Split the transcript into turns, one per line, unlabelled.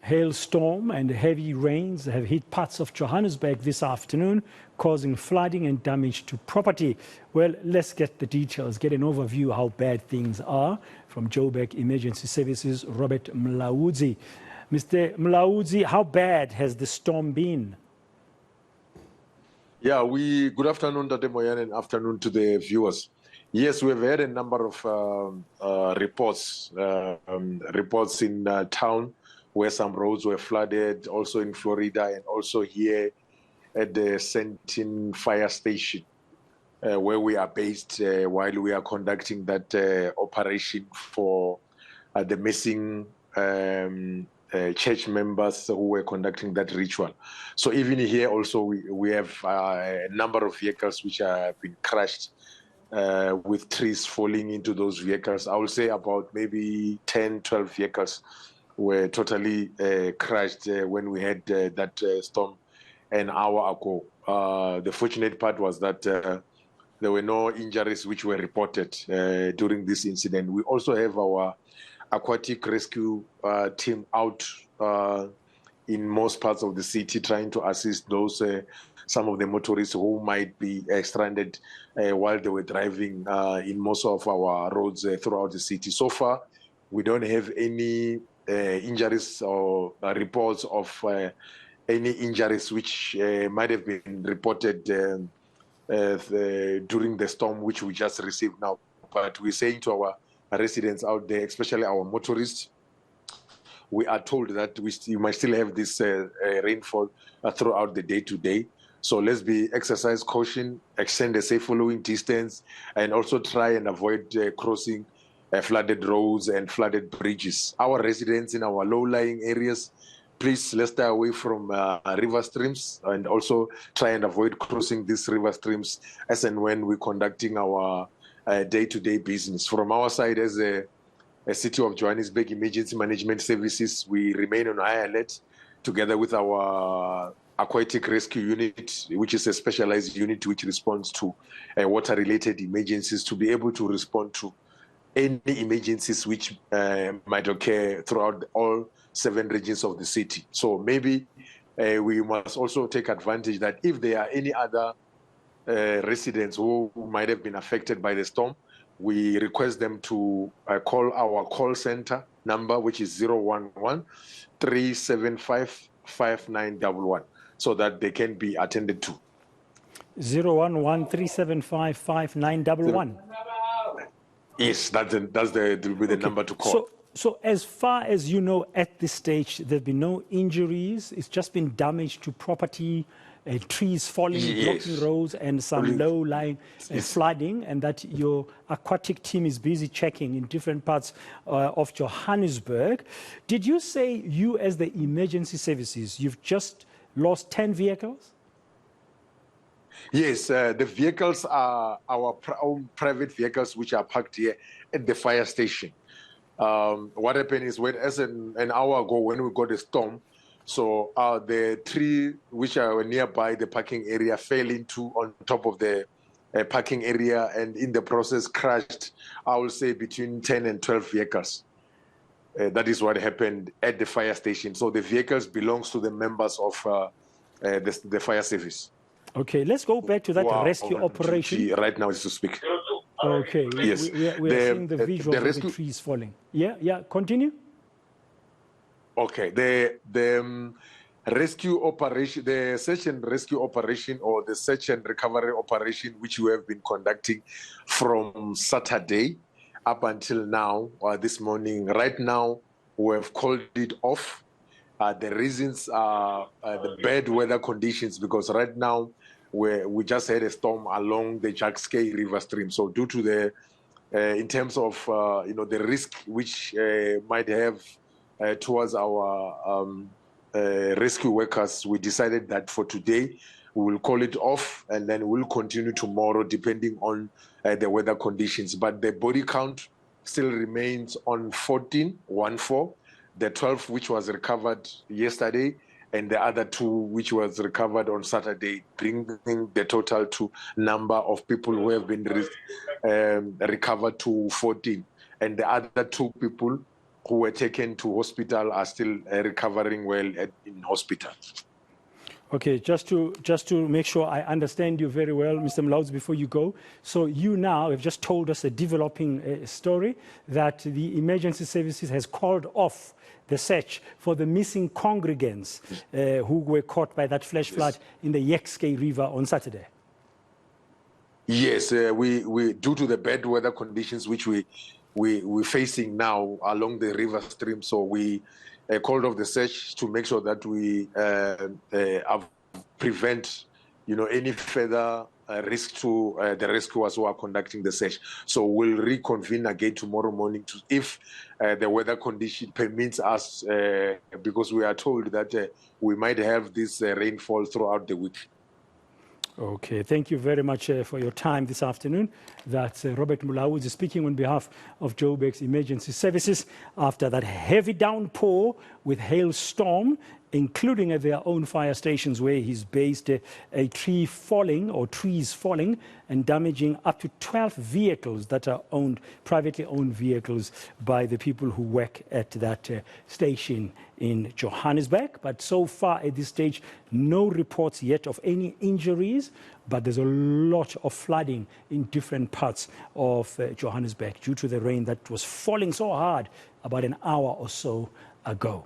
Hailstorm and heavy rains have hit parts of Johannesburg this afternoon, causing flooding and damage to property. Well, let's get the details, get an overview how bad things are from Joburg Emergency Services, Robert Mulaudzi. Mr. Mulaudzi, how bad has the storm been?
Yeah, good afternoon, Tate Moyan, and afternoon to the viewers. Yes, we've had a number of reports in town where some roads were flooded, also in Florida and also here at the Sentin Fire Station, where we are based while we are conducting that operation for the missing church members who were conducting that ritual. So even here also we have a number of vehicles which have been crushed with trees falling into those vehicles. I will say about maybe 10, 12 vehicles were totally crushed when we had that storm an hour ago. The fortunate part was that there were no injuries which were reported during this incident. We also have our aquatic rescue team out in most parts of the city trying to assist those some of the motorists who might be stranded while they were driving in most of our roads throughout the city. So far, we don't have any injuries or reports of any injuries which might have been reported during the storm which we just received now. But we're saying to our residents out there, especially our motorists, we are told that we might still have this rainfall throughout the day today. So let's exercise caution, extend a safe following distance, and also try and avoid crossing flooded roads and flooded bridges. Our residents in our low-lying areas, please let's stay away from river streams and also try and avoid crossing these river streams as and when we're conducting our day-to-day business. From our side as a City of Johannesburg Emergency Management Services, we remain on high alert together with our aquatic rescue unit, which is a specialized unit which responds to water-related emergencies, to be able to respond to any emergencies which might occur throughout all 7 regions of the city. So maybe we must also take advantage that if there are any other residents who might have been affected by the storm, we request them to call our call center number, which is 011-375-5911, so that they can be attended to.
011-375-5911.
Yes, that's the number to call.
So as far as you know, at this stage, there have been no injuries. It's just been damage to property, trees falling, blocking roads, and some low-lying flooding, and that your aquatic team is busy checking in different parts of Johannesburg. Did you say you, as the emergency services, you've just lost 10 vehicles?
Yes, the vehicles are our own private vehicles which are parked here at the fire station. What happened is as an hour ago when we got a storm, so the tree which are nearby the parking area fell on top of the parking area, and in the process crashed, I will say, between 10 and 12 vehicles. That is what happened at the fire station. So the vehicles belongs to the members of the fire service.
Okay, let's go back to that rescue operation.
Right now, is to speak.
Okay,
yes.
we are seeing the visual of the trees falling. Yeah, continue.
Okay, the rescue operation, the search and rescue operation, or the search and recovery operation, which we have been conducting from Saturday up until now, this morning. Right now, we have called it off. The reasons are the bad weather conditions, because right now we just had a storm along the Jacques River stream. So due to the, in terms of the risk which might have towards our rescue workers, we decided that for today we will call it off, and then we'll continue tomorrow depending on the weather conditions. But the body count still remains on 14, the 12 which was recovered yesterday, and the other 2 which was recovered on Saturday, bringing the total to number of people who have been recovered to 14. And the other 2 people who were taken to hospital are still recovering well in hospital.
Okay, just to make sure I understand you very well, Mr. Mulaudzi, before you go. So you now have just told us a developing story that the emergency services has called off the search for the missing congregants who were caught by that flash flood in the Yexke River on Saturday.
Yes, we due to the bad weather conditions which we're facing now along the river stream, so we called off the search to make sure that we prevent, any further risk to the rescuers who are conducting the search. So we'll reconvene again tomorrow morning if the weather condition permits us, because we are told that we might have this rainfall throughout the week.
Okay, thank you very much for your time this afternoon. That's Robert Mulaudzi speaking on behalf of Joburg's emergency services after that heavy downpour with hailstorm, including at their own fire stations where he's based, a tree falling or trees falling and damaging up to 12 vehicles that are privately owned vehicles by the people who work at that station in Johannesburg. But so far at this stage, no reports yet of any injuries, but there's a lot of flooding in different parts of Johannesburg due to the rain that was falling so hard about an hour or so ago.